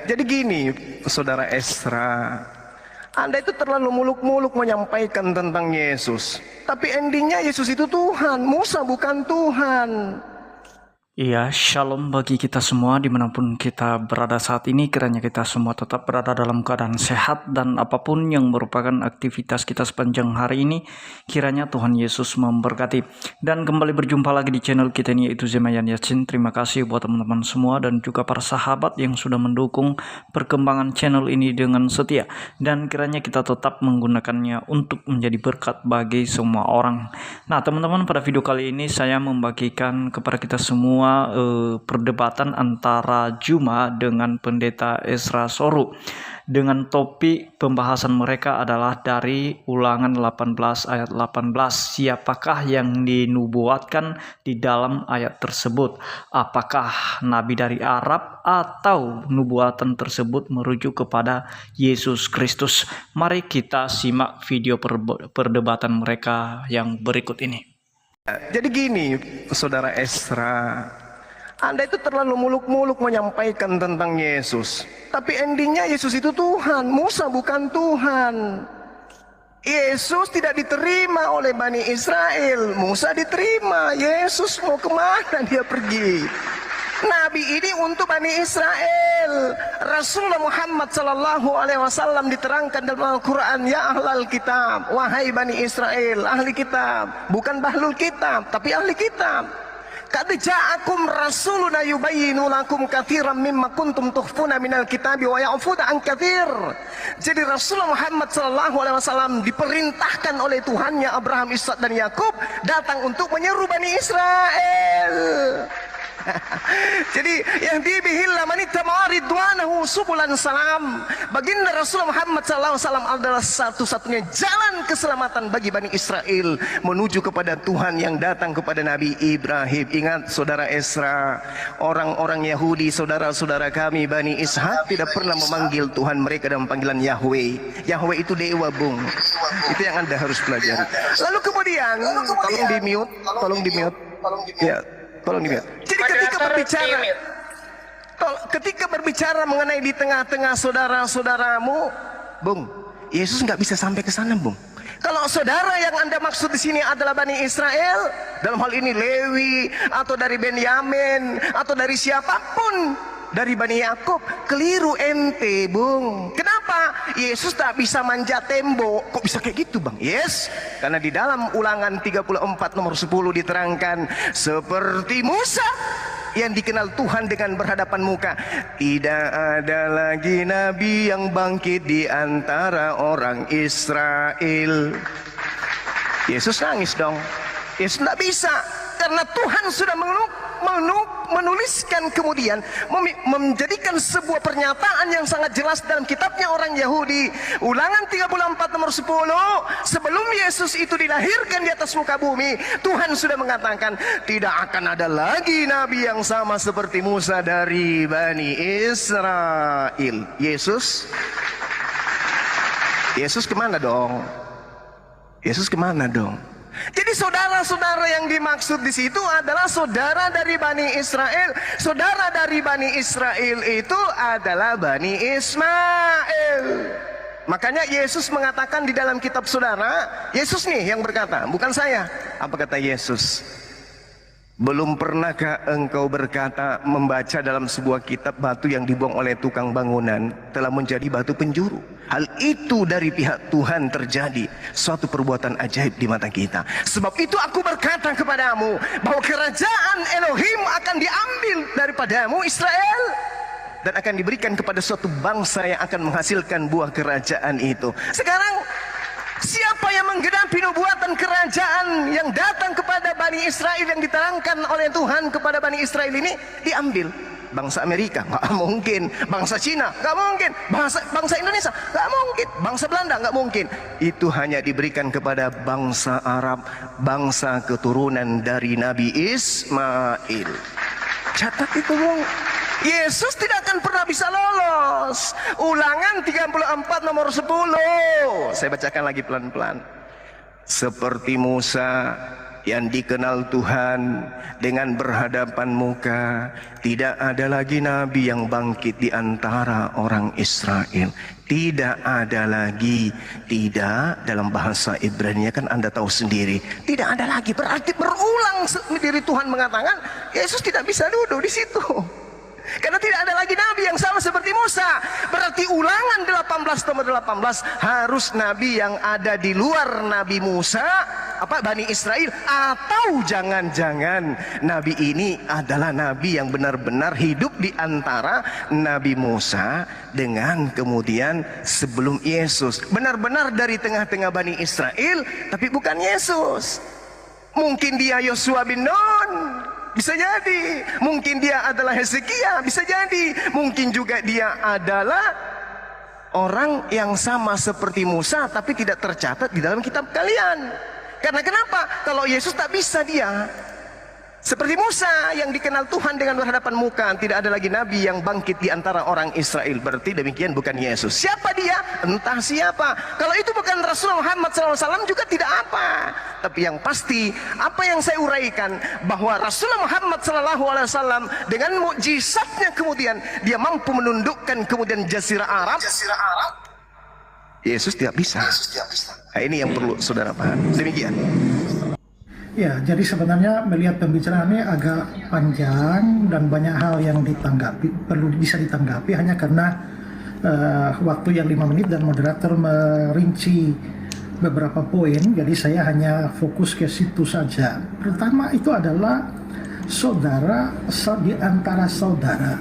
Jadi gini, Saudara Esra, Anda itu terlalu muluk-muluk menyampaikan tentang Yesus. Tapi endingnya Yesus itu Tuhan, Musa bukan Tuhan. Iya, shalom bagi kita semua dimanapun kita berada saat ini. Kiranya kita semua tetap berada dalam keadaan sehat dan apapun yang merupakan aktivitas kita sepanjang hari ini, kiranya Tuhan Yesus memberkati. Dan kembali berjumpa lagi di channel kita ini, yaitu Zemayan Yasin. Terima kasih buat teman-teman semua dan juga para sahabat yang sudah mendukung perkembangan channel ini dengan setia. Dan kiranya kita tetap menggunakannya untuk menjadi berkat bagi semua orang. Nah teman-teman, pada video kali ini saya membagikan kepada kita semua perdebatan antara Juma dengan Pendeta Esra Soru, dengan topik pembahasan mereka adalah dari Ulangan 18 ayat 18. Siapakah yang dinubuatkan di dalam ayat tersebut? Apakah nabi dari Arab atau nubuatan tersebut merujuk kepada Yesus Kristus? Mari kita simak video perdebatan mereka yang berikut ini. Jadi gini, Saudara Esra, Anda itu terlalu muluk-muluk menyampaikan tentang Yesus. Tapi endingnya Yesus itu Tuhan, Musa bukan Tuhan. Yesus tidak diterima oleh Bani Israel, Musa diterima. Yesus mau kemana dia pergi? Nabi ini untuk Bani Israel. Rasulullah Muhammad sallallahu alaihi wasallam diterangkan dalam Al-Quran, ya ahlal kitab, wahai Bani Israel, ahli kitab, bukan bahlul kitab, tapi ahli kitab. Qad ja'akum rasuluna yubayyinu lakum katsiran mimma kuntum tukhfuna minal kitabi wa ya'fu an katsir. Jadi Rasulullah Muhammad sallallahu alaihi wasallam diperintahkan oleh Tuhannya Abraham, Ishak dan Yakub datang untuk menyeru Bani Israel. Jadi yang dibihilla manitama ridwanahu subulan salam. Baginda Rasulullah Muhammad SAW adalah satu-satunya jalan keselamatan bagi Bani Israel menuju kepada Tuhan yang datang kepada Nabi Ibrahim. Ingat Saudara Esra, orang-orang Yahudi, saudara-saudara kami Bani Ishak tidak pernah memanggil Tuhan mereka dengan panggilan Yahweh. Yahweh itu dewa, bung. Itu yang Anda harus pelajari. Lalu kemudian, tolong di mute. Ya, tolong di mute. Jadi ketika berbicara mengenai di tengah-tengah saudara-saudaramu, bung, Yesus nggak bisa sampai ke sana, bung. Kalau saudara yang Anda maksud di sini adalah Bani Israel, dalam hal ini Lewi atau dari Benyamin atau dari siapapun dari Bani Yakub, keliru ente, bung. Kenapa? Yesus tak bisa manjat tembok. Kok bisa kayak gitu, bang? Yes, karena di dalam Ulangan 34 nomor 10 diterangkan, seperti Musa yang dikenal Tuhan dengan berhadapan muka, tidak ada lagi nabi yang bangkit di antara orang Israel. Yesus nangis dong. Yesus tidak bisa, karena Tuhan sudah menuliskan kemudian, menjadikan sebuah pernyataan yang sangat jelas dalam kitabnya orang Yahudi. Ulangan 34 nomor 10, sebelum Yesus itu dilahirkan di atas muka bumi, Tuhan sudah mengatakan tidak akan ada lagi nabi yang sama seperti Musa dari Bani Israel. Yesus kemana dong? Yesus kemana dong? Jadi saudara-saudara yang dimaksud di situ adalah saudara dari Bani Israel. Saudara dari Bani Israel itu adalah Bani Ismail. Makanya Yesus mengatakan di dalam kitab saudara, Yesus nih yang berkata, bukan saya. Apa kata Yesus? Belum pernahkah engkau berkata, membaca dalam sebuah kitab, batu yang dibuang oleh tukang bangunan telah menjadi batu penjuru? Hal itu dari pihak Tuhan terjadi, suatu perbuatan ajaib di mata kita. Sebab itu aku berkata kepadamu bahwa kerajaan Elohim akan diambil daripadamu Israel, dan akan diberikan kepada suatu bangsa yang akan menghasilkan buah kerajaan itu. Sekarang siapa yang menggenapi nubuatan kerajaan yang datang kepada Bani Israel yang diterangkan oleh Tuhan kepada Bani Israel ini? Diambil. Bangsa Amerika nggak mungkin, bangsa Cina nggak mungkin, bangsa Indonesia nggak mungkin, bangsa Belanda nggak mungkin. Itu hanya diberikan kepada bangsa Arab, bangsa keturunan dari Nabi Ismail. Catat itu, bung. Yesus tidak akan pernah bisa lolos. Ulangan 34 nomor 10. Saya bacakan lagi pelan-pelan. Seperti Musa yang dikenal Tuhan dengan berhadapan muka. Tidak ada lagi nabi yang bangkit di antara orang Israel. Tidak ada lagi. Tidak, dalam bahasa Ibrani kan Anda tahu sendiri, tidak ada lagi, berarti berulang diri Tuhan mengatakan Yesus tidak bisa duduk di situ. Karena tidak ada lagi nabi yang sama seperti Musa. Berarti Ulangan 18:18 harus nabi yang ada di luar Nabi Musa, Bani Israel, atau jangan-jangan nabi ini adalah nabi yang benar-benar hidup di antara Nabi Musa dengan kemudian sebelum Yesus. Benar-benar dari tengah-tengah Bani Israel, tapi bukan Yesus. Mungkin dia Yosua bin Nun, bisa jadi. Mungkin dia adalah Hezekia, bisa jadi. Mungkin juga dia adalah orang yang sama seperti Musa, tapi tidak tercatat di dalam kitab kalian. Karena kenapa? Kalau Yesus tak bisa dia seperti Musa yang dikenal Tuhan dengan berhadapan muka. Tidak ada lagi nabi yang bangkit di antara orang Israel. Berarti demikian bukan Yesus. Siapa dia? Entah siapa. Kalau itu bukan Rasulullah Muhammad SAW juga tidak apa. Tapi yang pasti, apa yang saya uraikan, bahwa Rasulullah Muhammad SAW dengan mukjizatnya kemudian dia mampu menundukkan kemudian Jazirah Arab. Yesus tidak bisa. Nah, ini yang perlu saudara paham. Demikian. Ya, jadi sebenarnya melihat pembicaraan ini agak panjang dan banyak hal yang perlu bisa ditanggapi hanya karena waktu yang 5 menit dan moderator merinci beberapa poin, jadi saya hanya fokus ke situ saja. Pertama itu adalah saudara di antara saudara.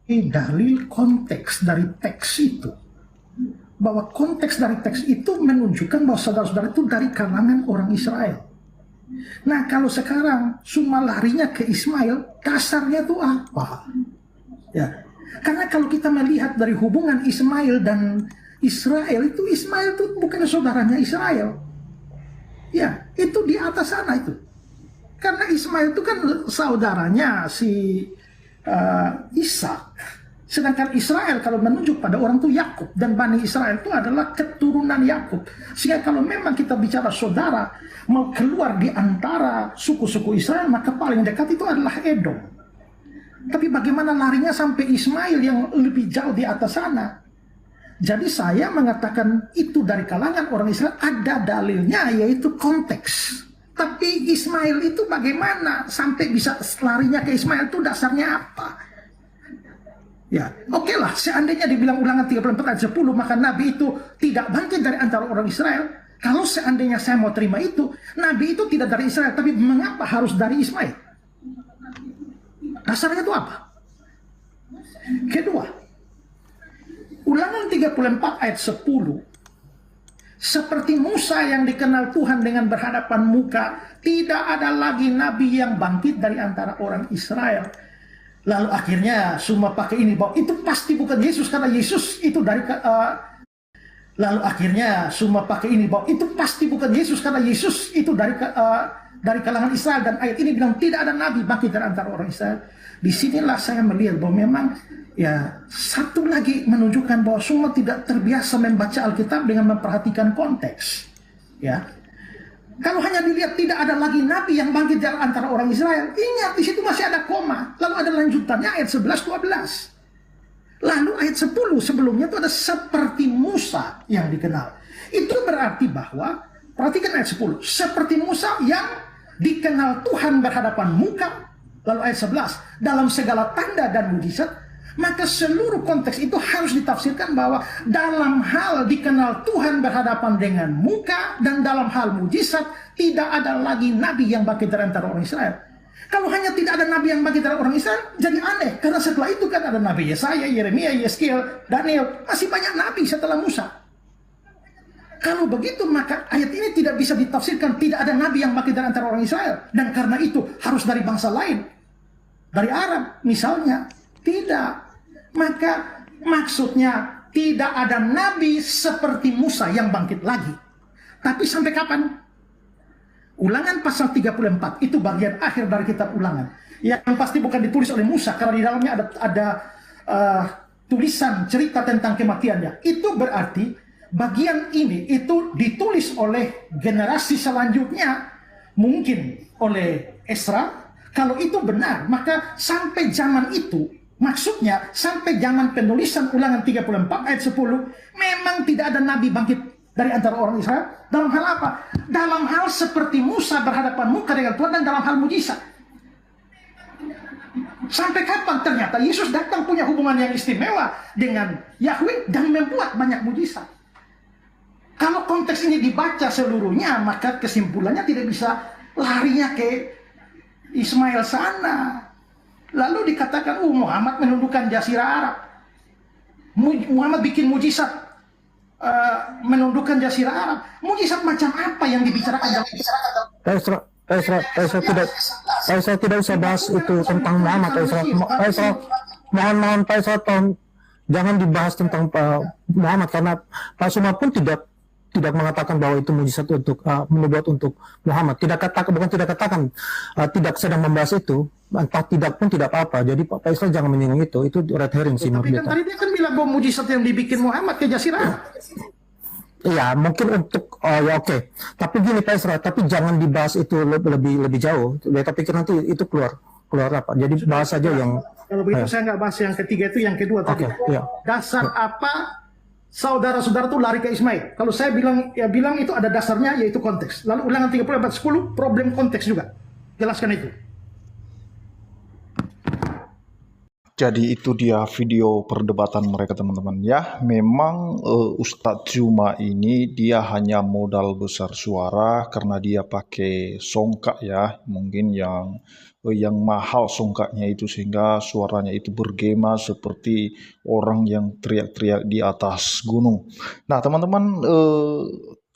Dalil konteks dari teks itu, bahwa konteks dari teks itu menunjukkan bahwa saudara-saudara itu dari kalangan orang Israel. Nah, kalau sekarang semua larinya ke Ismail, dasarnya itu apa? Ya, karena kalau kita melihat dari hubungan Ismail dan Israel, itu Ismail itu bukan saudaranya Israel. Ya, itu di atas sana itu. Karena Ismail itu kan saudaranya si Ishak. Sedangkan Israel kalau menunjuk pada orang itu Yakub, dan Bani Israel itu adalah keturunan Yakub. Sehingga kalau memang kita bicara saudara mau keluar di antara suku-suku Israel, maka paling dekat itu adalah Edom. Tapi bagaimana larinya sampai Ismail yang lebih jauh di atas sana? Jadi saya mengatakan itu dari kalangan orang Israel, ada dalilnya, yaitu konteks. Tapi Ismail itu bagaimana sampai bisa larinya ke Ismail, itu dasarnya apa? Ya, oke lah, seandainya dibilang Ulangan 34 ayat 10, maka Nabi itu tidak bangkit dari antara orang Israel. Kalau seandainya saya mau terima itu, Nabi itu tidak dari Israel, tapi mengapa harus dari Ismail? Dasarnya itu apa? Kedua, Ulangan 34 ayat 10, seperti Musa yang dikenal Tuhan dengan berhadapan muka, tidak ada lagi Nabi yang bangkit dari antara orang Israel. Lalu akhirnya semua pakai ini, bahwa itu pasti bukan Yesus karena Yesus itu dari lalu akhirnya semua pakai ini, bahwa itu pasti bukan Yesus karena Yesus itu dari kalangan Israel, dan ayat ini bilang tidak ada nabi bangkit dari antara orang Israel. Disinilah saya melihat bahwa memang ya satu lagi menunjukkan bahwa semua tidak terbiasa membaca Alkitab dengan memperhatikan konteks. Ya. Kalau hanya dilihat tidak ada lagi nabi yang bangkit dari antara orang Israel, ingat di situ masih ada koma. Lalu ada lanjutannya ayat 11-12. Lalu ayat 10 sebelumnya itu ada seperti Musa yang dikenal. Itu berarti bahwa, perhatikan ayat 10, seperti Musa yang dikenal Tuhan berhadapan muka. Lalu ayat 11, dalam segala tanda dan mujizat. Maka seluruh konteks itu harus ditafsirkan bahwa dalam hal dikenal Tuhan berhadapan dengan muka dan dalam hal mujizat tidak ada lagi nabi yang bangkit dari antara orang Israel. Kalau hanya tidak ada nabi yang bangkit dari orang Israel, jadi aneh. Karena setelah itu kan ada nabi Yesaya, Yeremia, Yeskiel, Daniel. Masih banyak nabi setelah Musa. Kalau begitu maka ayat ini tidak bisa ditafsirkan tidak ada nabi yang bangkit dari antara orang Israel. Dan karena itu harus dari bangsa lain. Dari Arab misalnya. Tidak. Maka maksudnya tidak ada nabi seperti Musa yang bangkit lagi. Tapi sampai kapan? Ulangan pasal 34 itu bagian akhir dari kitab Ulangan. Yang pasti bukan ditulis oleh Musa karena di dalamnya ada tulisan cerita tentang kematiannya. Itu berarti bagian ini itu ditulis oleh generasi selanjutnya mungkin oleh Esra. Kalau itu benar, maka sampai zaman itu, maksudnya sampai zaman penulisan Ulangan 34 ayat 10, memang tidak ada nabi bangkit dari antara orang Israel. Dalam hal apa? Dalam hal seperti Musa berhadapan muka dengan Tuhan dan dalam hal mujizat. Sampai kapan ternyata Yesus datang punya hubungan yang istimewa dengan Yahweh dan membuat banyak mujizat. Kalau konteks ini dibaca seluruhnya, maka kesimpulannya tidak bisa larinya ke Ismail sana. Lalu dikatakan, Muhammad menundukkan Jazirah Arab. Muhammad bikin mujizat menundukkan Jazirah Arab. Mujizat macam apa yang dibicarakan dalam Saya tidak usah bahas itu tentang Muhammad. Mohon Pak Isra, jangan dibahas tentang Muhammad, karena Pak Suma pun tidak mengatakan bahwa itu mujizat untuk menubuat untuk Muhammad. Bukan tidak katakan tidak sedang membahas itu, entah tidak pun tidak apa-apa. Jadi Pak Isra jangan menyinggung itu red herring sih menurut Tapi kan tadi dia kan bilang bahwa mujizat yang dibikin Muhammad ke Jazirah Arab. Iya, mungkin untuk ya oke. Tapi gini Pak Isra, tapi jangan dibahas itu lebih jauh. Beta pikir nanti itu keluar apa. Jadi bahas saja yang Kalau begitu saya nggak bahas yang ketiga itu, yang kedua tadi. iya. Dasar apa saudara-saudara itu lari ke Ismail? Kalau saya bilang itu ada dasarnya, yaitu konteks. Lalu Ulangan 34:10 problem konteks juga. Jelaskan itu. Jadi itu dia video perdebatan mereka teman-teman ya. Memang Ustadz Juma ini dia hanya modal besar suara karena dia pakai songkak ya. Mungkin yang mahal songkaknya itu sehingga suaranya itu bergema seperti orang yang teriak-teriak di atas gunung. Nah teman-teman,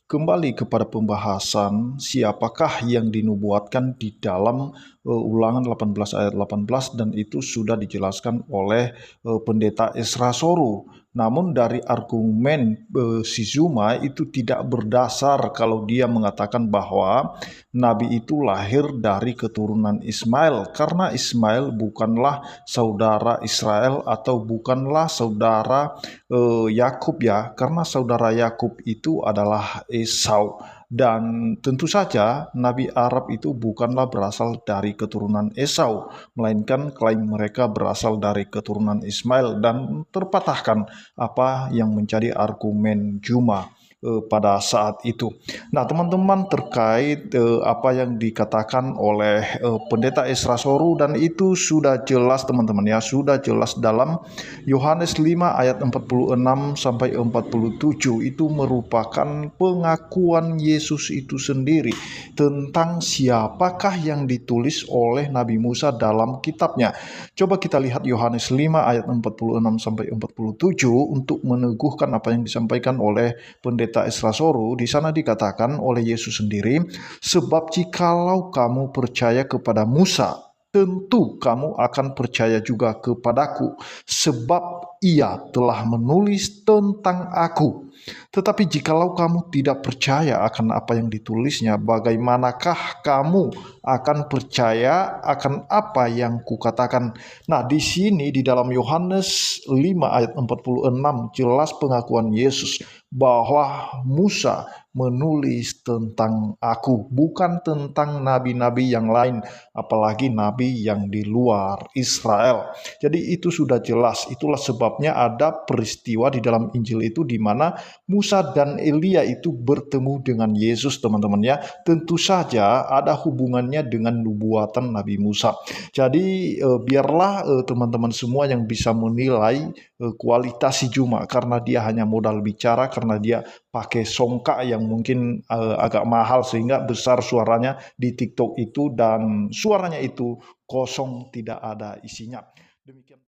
kembali kepada pembahasan siapakah yang dinubuatkan di dalam Ulangan 18 ayat 18, dan itu sudah dijelaskan oleh pendeta Esra Soru. Namun dari argumen si Zuma itu tidak berdasar kalau dia mengatakan bahwa Nabi itu lahir dari keturunan Ismail, karena Ismail bukanlah saudara Israel atau bukanlah saudara Yakub ya, karena saudara Yakub itu adalah Esau. Dan tentu saja Nabi Arab itu bukanlah berasal dari keturunan Esau, melainkan klaim mereka berasal dari keturunan Ismail, dan terpatahkan apa yang menjadi argumen Juma pada saat itu. Nah teman-teman, terkait apa yang dikatakan oleh pendeta Esra Soru, dan itu sudah jelas teman-teman ya, sudah jelas dalam Yohanes 5 ayat 46 sampai 47. Itu merupakan pengakuan Yesus itu sendiri tentang siapakah yang ditulis oleh Nabi Musa dalam kitabnya. Coba kita lihat Yohanes 5 ayat 46 sampai 47 untuk meneguhkan apa yang disampaikan oleh pendeta Esra Soru. Di sana dikatakan oleh Yesus sendiri, sebab jikalau kamu percaya kepada Musa, tentu kamu akan percaya juga kepadaku, sebab ia telah menulis tentang aku. Tetapi jikalau kamu tidak percaya akan apa yang ditulisnya, bagaimanakah kamu akan percaya akan apa yang kukatakan? Nah, di sini di dalam Yohanes 5 ayat 46 jelas pengakuan Yesus bahwa Musa menulis tentang aku, bukan tentang nabi-nabi yang lain, apalagi nabi yang di luar Israel. Jadi itu sudah jelas. Itulah sebabnya ada peristiwa di dalam Injil itu di mana Musa dan Elia itu bertemu dengan Yesus teman-teman ya. Tentu saja ada hubungannya dengan nubuatan Nabi Musa. Jadi biarlah teman-teman semua yang bisa menilai kualitas si Juma, karena dia hanya modal bicara, karena dia pakai songkak yang mungkin agak mahal sehingga besar suaranya di TikTok itu, dan suaranya itu kosong, tidak ada isinya. Demikian.